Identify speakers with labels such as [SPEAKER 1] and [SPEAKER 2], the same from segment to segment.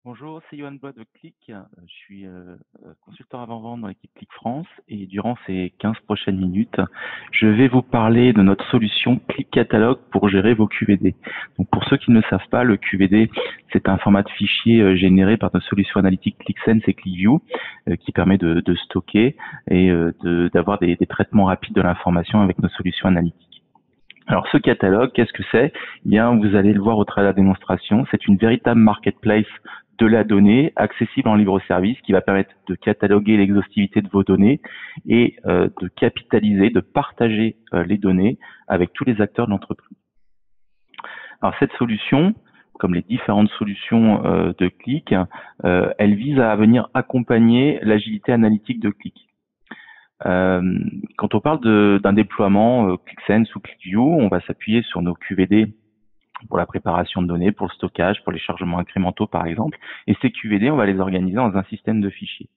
[SPEAKER 1] Bonjour, c'est Johan Blois de Click. Je suis consultant avant-vente dans l'équipe Click France et durant ces 15 prochaines minutes, je vais vous parler de notre solution Click Catalogue pour gérer vos QVD. Donc pour ceux qui ne le savent pas, le QVD, c'est un format de fichier généré par nos solutions analytiques ClickSense et ClickView qui permet de stocker et d'avoir des traitements rapides de l'information avec nos solutions analytiques. Alors ce catalogue, qu'est-ce que c'est? Eh bien, vous allez le voir au travers de la démonstration, c'est une véritable marketplace de la donnée accessible en libre service qui va permettre de cataloguer l'exhaustivité de vos données et de capitaliser, de partager les données avec tous les acteurs de l'entreprise. Alors cette solution, comme les différentes solutions de Click, elle vise à venir accompagner l'agilité analytique de Click. Quand on parle d'un déploiement ClickSense ou ClickView, on va s'appuyer sur nos QVD pour la préparation de données, pour le stockage, pour les chargements incrémentaux par exemple. Et ces QVD, on va les organiser dans un système de fichiers.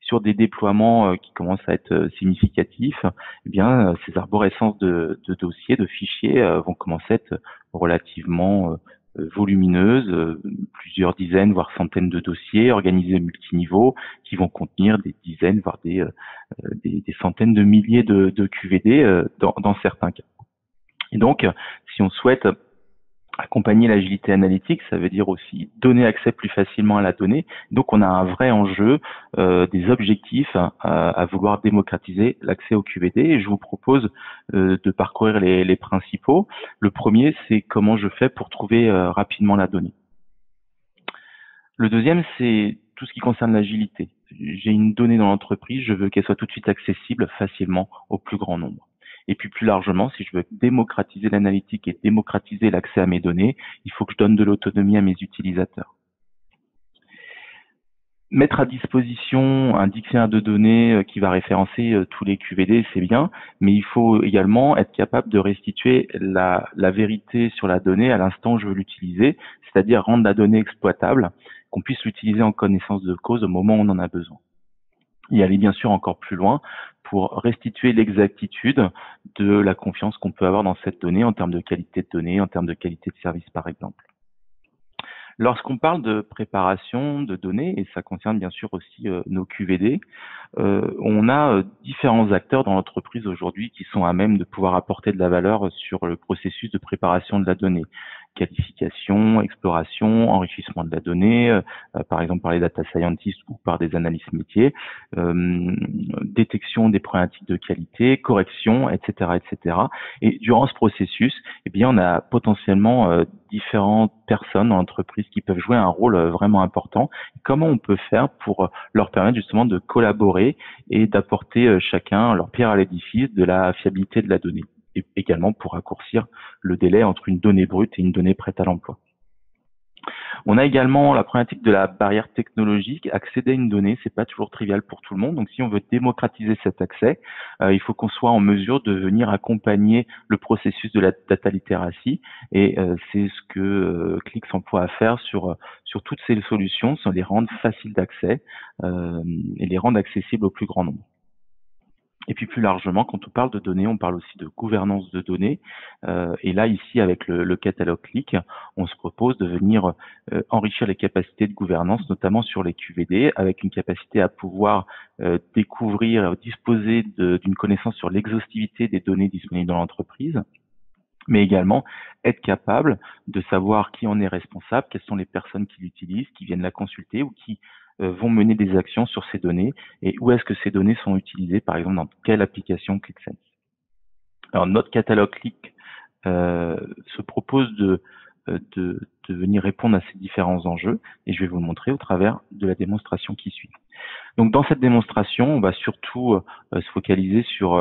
[SPEAKER 1] Sur des déploiements qui commencent à être significatifs, eh bien, ces arborescences de dossiers, de fichiers vont commencer à être relativement volumineuses, plusieurs dizaines, voire centaines de dossiers organisés multiniveaux qui vont contenir des dizaines, voire des centaines de milliers de QVD dans certains cas. Et donc, si on souhaite accompagner l'agilité analytique, ça veut dire aussi donner accès plus facilement à la donnée. Donc, on a un vrai enjeu, des objectifs à vouloir démocratiser l'accès au QVD. Et je vous propose de parcourir les principaux. Le premier, c'est comment je fais pour trouver rapidement la donnée. Le deuxième, c'est tout ce qui concerne l'agilité. J'ai une donnée dans l'entreprise, je veux qu'elle soit tout de suite accessible facilement au plus grand nombre. Et puis plus largement, si je veux démocratiser l'analytique et démocratiser l'accès à mes données, il faut que je donne de l'autonomie à mes utilisateurs. Mettre à disposition un dictionnaire de données qui va référencer tous les QVD, c'est bien, mais il faut également être capable de restituer la vérité sur la donnée à l'instant où je veux l'utiliser, c'est-à-dire rendre la donnée exploitable, qu'on puisse l'utiliser en connaissance de cause au moment où on en a besoin. Et aller bien sûr encore plus loin pour restituer l'exactitude de la confiance qu'on peut avoir dans cette donnée en termes de qualité de données, en termes de qualité de service par exemple. Lorsqu'on parle de préparation de données, et ça concerne bien sûr aussi nos QVD, on a différents acteurs dans l'entreprise aujourd'hui qui sont à même de pouvoir apporter de la valeur sur le processus de préparation de la donnée. Qualification, exploration, enrichissement de la donnée, par exemple par les data scientists ou par des analystes métiers, détection des problématiques de qualité, correction, etc., etc. Et durant ce processus, eh bien, on a potentiellement différentes personnes dans l'entreprise qui peuvent jouer un rôle vraiment important. Comment on peut faire pour leur permettre justement de collaborer et d'apporter chacun leur pierre à l'édifice de la fiabilité de la donnée, et également pour raccourcir le délai entre une donnée brute et une donnée prête à l'emploi. On a également la problématique de la barrière technologique. Accéder à une donnée, c'est pas toujours trivial pour tout le monde. Donc, si on veut démocratiser cet accès, il faut qu'on soit en mesure de venir accompagner le processus de la data literacy. Et c'est ce que Click s'emploie à faire sur toutes ces solutions, c'est les rendre faciles d'accès et les rendre accessibles au plus grand nombre. Et puis plus largement, quand on parle de données, on parle aussi de gouvernance de données. Et là, ici, avec le catalogue Click, on se propose de venir enrichir les capacités de gouvernance, notamment sur les QVD, avec une capacité à pouvoir découvrir, disposer d'une connaissance sur l'exhaustivité des données disponibles dans l'entreprise, mais également être capable de savoir qui en est responsable, quelles sont les personnes qui l'utilisent, qui viennent la consulter ou qui vont mener des actions sur ces données et où est-ce que ces données sont utilisées, par exemple dans quelle application ClickSense. Alors notre catalogue Click se propose de venir répondre à ces différents enjeux et je vais vous le montrer au travers de la démonstration qui suit. Donc dans cette démonstration, on va surtout se focaliser sur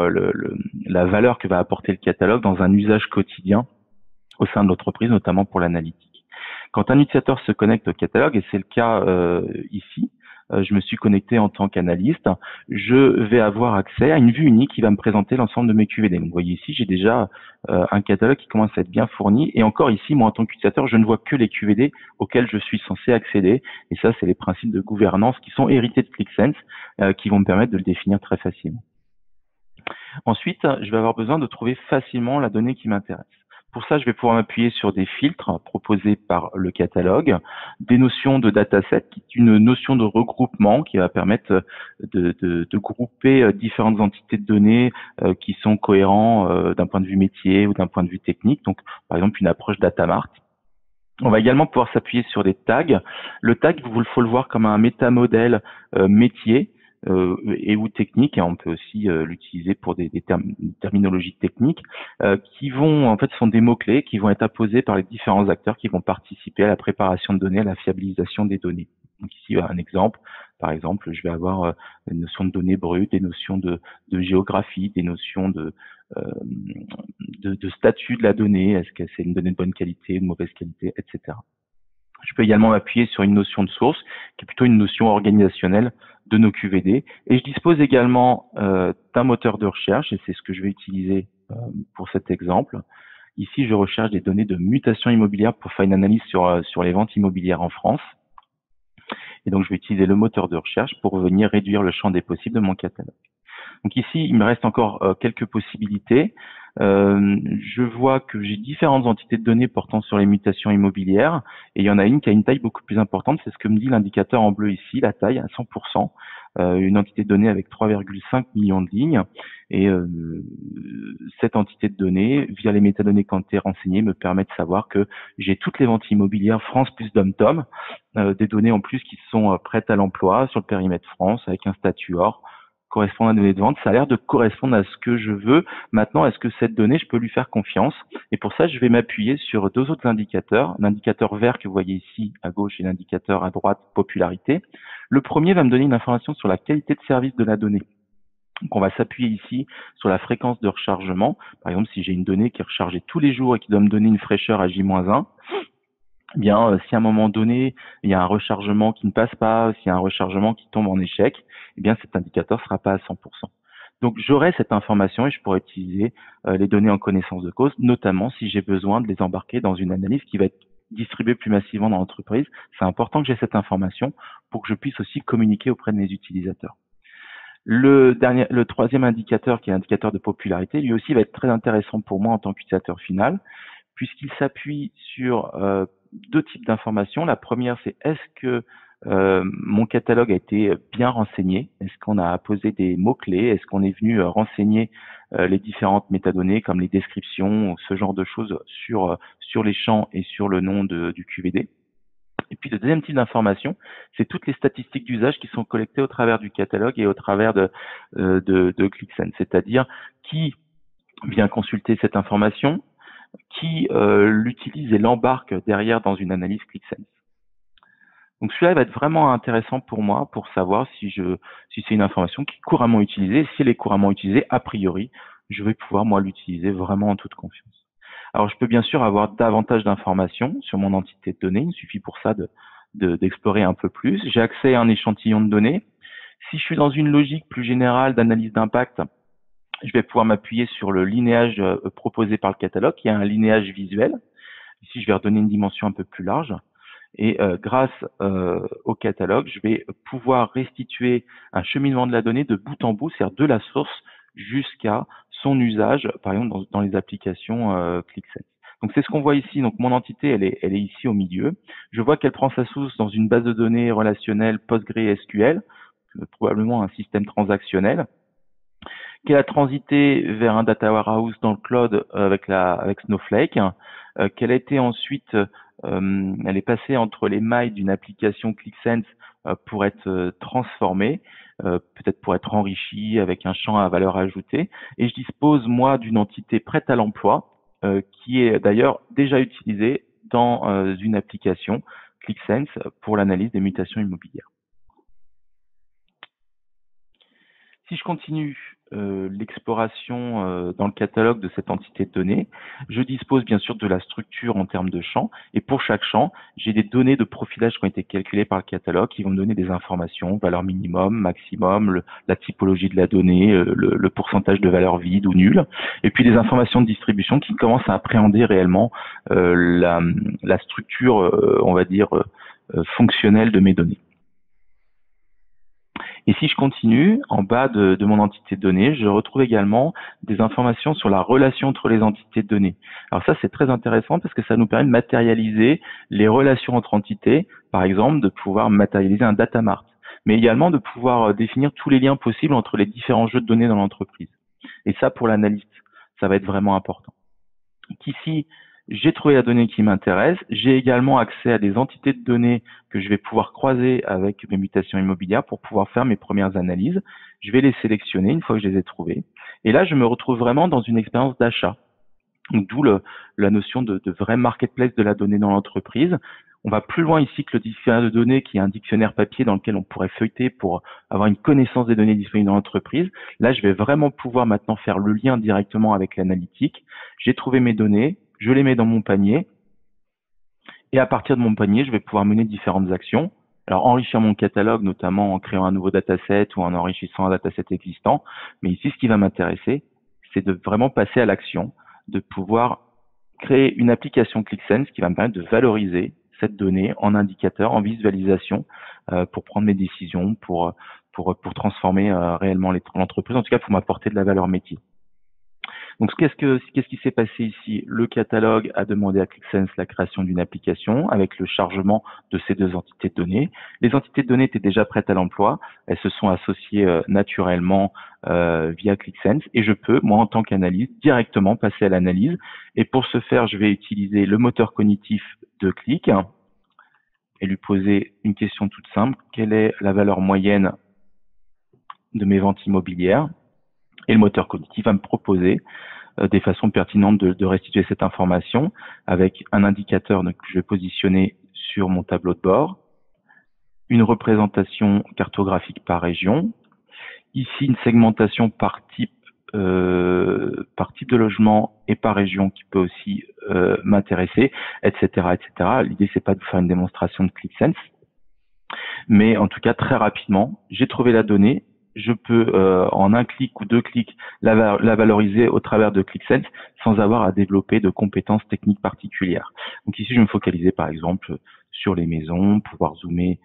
[SPEAKER 1] la valeur que va apporter le catalogue dans un usage quotidien au sein de l'entreprise, notamment pour l'analytique. Quand un utilisateur se connecte au catalogue, et c'est le cas ici, je me suis connecté en tant qu'analyste, je vais avoir accès à une vue unique qui va me présenter l'ensemble de mes QVD. Donc, vous voyez ici, j'ai déjà un catalogue qui commence à être bien fourni. Et encore ici, moi, en tant qu'utilisateur, je ne vois que les QVD auxquels je suis censé accéder. Et ça, c'est les principes de gouvernance qui sont hérités de ClickSense, qui vont me permettre de le définir très facilement. Ensuite, je vais avoir besoin de trouver facilement la donnée qui m'intéresse. Pour ça, je vais pouvoir m'appuyer sur des filtres proposés par le catalogue, des notions de dataset, qui est une notion de regroupement qui va permettre de grouper différentes entités de données qui sont cohérents d'un point de vue métier ou d'un point de vue technique. Donc, par exemple, une approche data mart. On va également pouvoir s'appuyer sur des tags. Le tag, il faut le voir comme un métamodèle métier et ou technique, et on peut aussi l'utiliser pour des terminologies techniques qui vont, en fait, sont des mots-clés qui vont être apposés par les différents acteurs qui vont participer à la préparation de données, à la fiabilisation des données. Donc ici, un exemple. Par exemple, je vais avoir une notion de données brutes, des notions de géographie, des notions euh, de statut de la donnée, est-ce que c'est une donnée de bonne qualité, de mauvaise qualité, etc. Je peux également m'appuyer sur une notion de source, qui est plutôt une notion organisationnelle de nos QVD. Et je dispose également d'un moteur de recherche, et c'est ce que je vais utiliser pour cet exemple. Ici, je recherche des données de mutation immobilière pour faire une analyse sur les ventes immobilières en France. Et donc, je vais utiliser le moteur de recherche pour venir réduire le champ des possibles de mon catalogue. Donc ici, il me reste encore quelques possibilités. Je vois que j'ai différentes entités de données portant sur les mutations immobilières, et il y en a une qui a une taille beaucoup plus importante, c'est ce que me dit l'indicateur en bleu ici, la taille à 100%, une entité de données avec 3,5 millions de lignes, et cette entité de données, via les métadonnées quantité renseignées, me permet de savoir que j'ai toutes les ventes immobilières France plus DomTom, des données en plus qui sont prêtes à l'emploi sur le périmètre France, avec un statut or, correspond à la donnée de vente, ça a l'air de correspondre à ce que je veux. Maintenant, est-ce que cette donnée, je peux lui faire confiance? Et pour ça, je vais m'appuyer sur deux autres indicateurs. L'indicateur vert que vous voyez ici à gauche et l'indicateur à droite, popularité. Le premier va me donner une information sur la qualité de service de la donnée. Donc, on va s'appuyer ici sur la fréquence de rechargement. Par exemple, si j'ai une donnée qui est rechargée tous les jours et qui doit me donner une fraîcheur à J-1, eh bien, si à un moment donné, il y a un rechargement qui ne passe pas, s'il y a un rechargement qui tombe en échec, eh bien, cet indicateur ne sera pas à 100%. Donc, j'aurai cette information et je pourrai utiliser les données en connaissance de cause, notamment si j'ai besoin de les embarquer dans une analyse qui va être distribuée plus massivement dans l'entreprise. C'est important que j'ai cette information pour que je puisse aussi communiquer auprès de mes utilisateurs. Le troisième indicateur, qui est l'indicateur de popularité, lui aussi va être très intéressant pour moi en tant qu'utilisateur final, puisqu'il s'appuie sur deux types d'informations. La première, c'est est-ce que mon catalogue a été bien renseigné? Est-ce qu'on a posé des mots-clés? Est-ce qu'on est venu renseigner les différentes métadonnées comme les descriptions, ce genre de choses sur les champs et sur le nom du QVD? Et puis le deuxième type d'information, c'est toutes les statistiques d'usage qui sont collectées au travers du catalogue et au travers de ClickSense, c'est-à-dire qui vient consulter cette information, qui l'utilise et l'embarque derrière dans une analyse ClickSense. Donc celui-là va être vraiment intéressant pour moi pour savoir si c'est une information qui est couramment utilisée. Si elle est couramment utilisée, a priori, je vais pouvoir moi l'utiliser vraiment en toute confiance. Alors je peux bien sûr avoir davantage d'informations sur mon entité de données. Il suffit pour ça d'explorer un peu plus. J'ai accès à un échantillon de données. Si je suis dans une logique plus générale d'analyse d'impact, je vais pouvoir m'appuyer sur le linéage proposé par le catalogue, qui est un linéage visuel. Ici, je vais redonner une dimension un peu plus large. Et grâce au catalogue, je vais pouvoir restituer un cheminement de la donnée de bout en bout, c'est-à-dire de la source jusqu'à son usage, par exemple dans les applications ClickSense. Donc c'est ce qu'on voit ici. Donc mon entité, elle est ici au milieu. Je vois qu'elle prend sa source dans une base de données relationnelle PostgreSQL, probablement un système transactionnel, qu'elle a transité vers un data warehouse dans le cloud avec Snowflake, qu'elle a été ensuite, elle est passée entre les mailles d'une application ClickSense pour être transformée, peut-être pour être enrichie avec un champ à valeur ajoutée. Et je dispose, moi, d'une entité prête à l'emploi qui est d'ailleurs déjà utilisée dans une application ClickSense pour l'analyse des mutations immobilières. Si je continue l'exploration dans le catalogue de cette entité de données, je dispose bien sûr de la structure en termes de champs, et pour chaque champ, j'ai des données de profilage qui ont été calculées par le catalogue qui vont me donner des informations, valeur minimum, maximum, la typologie de la donnée, le pourcentage de valeur vide ou nulle, et puis des informations de distribution qui commencent à appréhender réellement la structure, on va dire, fonctionnelle de mes données. Et si je continue, en bas de mon entité de données, je retrouve également des informations sur la relation entre les entités de données. Alors ça, c'est très intéressant parce que ça nous permet de matérialiser les relations entre entités, par exemple, de pouvoir matérialiser un data mart, mais également de pouvoir définir tous les liens possibles entre les différents jeux de données dans l'entreprise. Et ça, pour l'analyste, ça va être vraiment important. Ici, j'ai trouvé la donnée qui m'intéresse. J'ai également accès à des entités de données que je vais pouvoir croiser avec mes mutations immobilières pour pouvoir faire mes premières analyses. Je vais les sélectionner une fois que je les ai trouvées. Et là, je me retrouve vraiment dans une expérience d'achat. D'où la notion de vrai marketplace de la donnée dans l'entreprise. On va plus loin ici que le dictionnaire de données, qui est un dictionnaire papier dans lequel on pourrait feuilleter pour avoir une connaissance des données disponibles dans l'entreprise. Là, je vais vraiment pouvoir maintenant faire le lien directement avec l'analytique. J'ai trouvé mes données, je les mets dans mon panier, et à partir de mon panier, je vais pouvoir mener différentes actions. Alors, enrichir mon catalogue, notamment en créant un nouveau dataset ou en enrichissant un dataset existant. Mais ici, ce qui va m'intéresser, c'est de vraiment passer à l'action, de pouvoir créer une application ClickSense qui va me permettre de valoriser cette donnée en indicateur, en visualisation, pour prendre mes décisions, pour transformer réellement l'entreprise, en tout cas pour m'apporter de la valeur métier. Donc, qu'est-ce qui s'est passé ici? Le catalogue a demandé à ClickSense la création d'une application avec le chargement de ces deux entités de données. Les entités de données étaient déjà prêtes à l'emploi. Elles se sont associées naturellement via ClickSense et je peux, moi, en tant qu'analyste, directement passer à l'analyse. Et pour ce faire, je vais utiliser le moteur cognitif de Click et lui poser une question toute simple. Quelle est la valeur moyenne de mes ventes immobilières? Et le moteur cognitif va me proposer des façons pertinentes de restituer cette information avec un indicateur que je vais positionner sur mon tableau de bord, une représentation cartographique par région, ici une segmentation par type de logement et par région qui peut aussi m'intéresser, etc., etc. L'idée, c'est pas de faire une démonstration de ClickSense, mais en tout cas, très rapidement, j'ai trouvé la donnée. Je peux, en un clic ou deux clics, la valoriser au travers de ClickSense sans avoir à développer de compétences techniques particulières. Donc ici, je vais me focaliser par exemple sur les maisons, pouvoir zoomer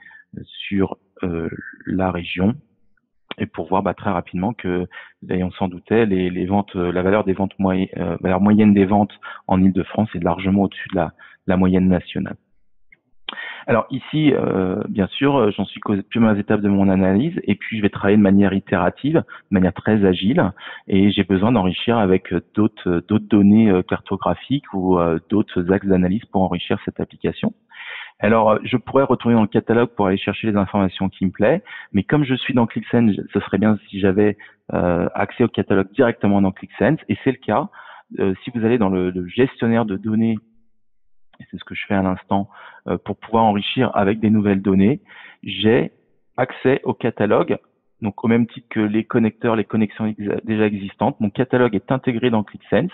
[SPEAKER 1] sur la région et pour voir très rapidement que, et on s'en doutait, les ventes, la valeur des ventes valeur moyenne des ventes en Île-de-France est largement au-dessus de la moyenne nationale. Alors ici, bien sûr, j'en suis qu'aux premières étapes de mon analyse et puis je vais travailler de manière itérative, de manière très agile et j'ai besoin d'enrichir avec d'autres données cartographiques ou d'autres axes d'analyse pour enrichir cette application. Alors, je pourrais retourner dans le catalogue pour aller chercher les informations qui me plaisent, mais comme je suis dans ClickSense, ce serait bien si j'avais accès au catalogue directement dans ClickSense et c'est le cas. Si vous allez dans le gestionnaire de données, et c'est ce que je fais à l'instant, pour pouvoir enrichir avec des nouvelles données, j'ai accès au catalogue. Donc, au même titre que les connecteurs, les connexions déjà existantes, mon catalogue est intégré dans ClickSense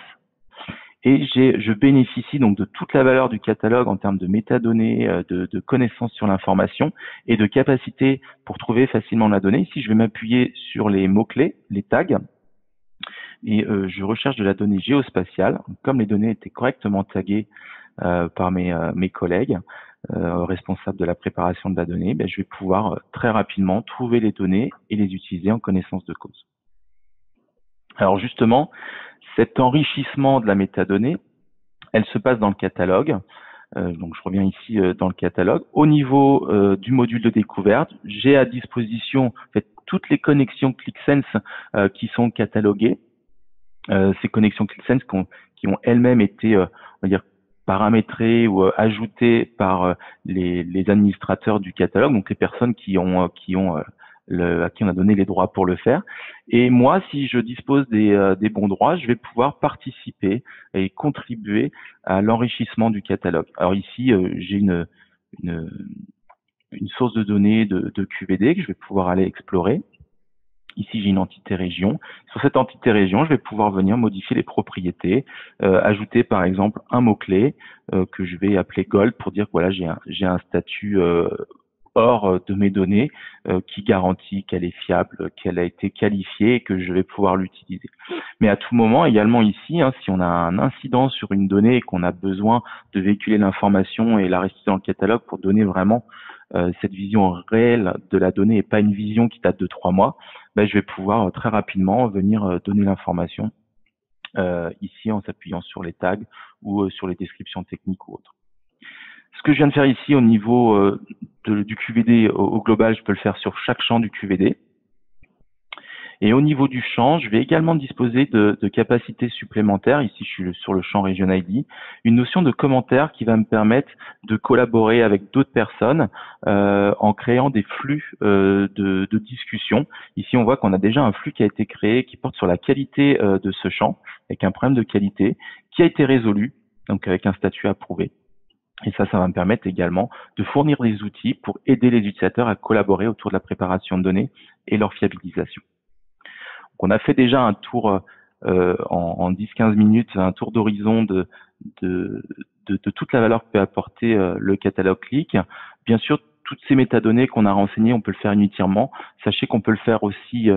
[SPEAKER 1] et je bénéficie donc de toute la valeur du catalogue en termes de métadonnées, de connaissances sur l'information et de capacité pour trouver facilement la donnée. Ici, je vais m'appuyer sur les mots-clés, les tags, et je recherche de la donnée géospatiale. Comme les données étaient correctement taguées par mes collègues responsables de la préparation de la donnée, je vais pouvoir très rapidement trouver les données et les utiliser en connaissance de cause. Alors justement, cet enrichissement de la métadonnée, elle se passe dans le catalogue. Donc je reviens ici dans le catalogue. Au niveau du module de découverte, j'ai à disposition en fait, toutes les connexions ClickSense qui sont cataloguées. Ces connexions ClickSense qui ont elles-mêmes été, on va dire, paramétrées ou ajoutées par les administrateurs du catalogue, donc les personnes à qui on a donné les droits pour le faire. Et moi, si je dispose des bons droits, je vais pouvoir participer et contribuer à l'enrichissement du catalogue. Alors ici, j'ai une source de données de QVD que je vais pouvoir aller explorer. Ici, j'ai une entité région. Sur cette entité région, je vais pouvoir venir modifier les propriétés, ajouter par exemple un mot-clé que je vais appeler Gold pour dire que voilà, j'ai un statut hors de mes données qui garantit qu'elle est fiable, qu'elle a été qualifiée et que je vais pouvoir l'utiliser. Mais à tout moment, également ici, si on a un incident sur une donnée et qu'on a besoin de véhiculer l'information et la restituer dans le catalogue pour donner vraiment cette vision réelle de la donnée et pas une vision qui date de 3 mois, ben, je vais pouvoir très rapidement venir donner l'information ici en s'appuyant sur les tags ou sur les descriptions techniques ou autres. Ce que je viens de faire ici au niveau du QVD au global, je peux le faire sur chaque champ du QVD. Et au niveau du champ, je vais également disposer de capacités supplémentaires. Ici, je suis sur le champ Region ID, une notion de commentaire qui va me permettre de collaborer avec d'autres personnes en créant des flux de discussion. Ici, on voit qu'on a déjà un flux qui a été créé qui porte sur la qualité de ce champ, avec un problème de qualité qui a été résolu, donc avec un statut approuvé. Et ça va me permettre également de fournir des outils pour aider les utilisateurs à collaborer autour de la préparation de données et leur fiabilisation. Donc, on a fait déjà un tour en 10-15 minutes, un tour d'horizon de toute la valeur que peut apporter le catalogue Click. Bien sûr, toutes ces métadonnées qu'on a renseignées, on peut le faire inutilement. Sachez qu'on peut le faire aussi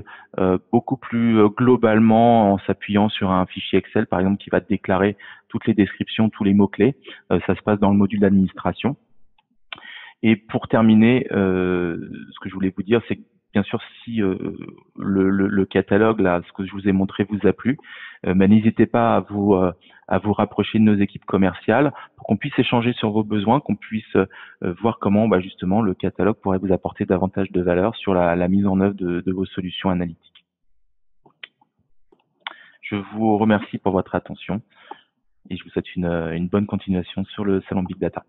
[SPEAKER 1] beaucoup plus globalement en s'appuyant sur un fichier Excel, par exemple, qui va déclarer toutes les descriptions, tous les mots-clés. Ça se passe dans le module d'administration. Et pour terminer, ce que je voulais vous dire, c'est que bien sûr, si le catalogue, là, ce que je vous ai montré vous a plu, n'hésitez pas à vous rapprocher de nos équipes commerciales pour qu'on puisse échanger sur vos besoins, qu'on puisse voir comment justement le catalogue pourrait vous apporter davantage de valeur sur la mise en œuvre de vos solutions analytiques. Je vous remercie pour votre attention et je vous souhaite une bonne continuation sur le salon Big Data.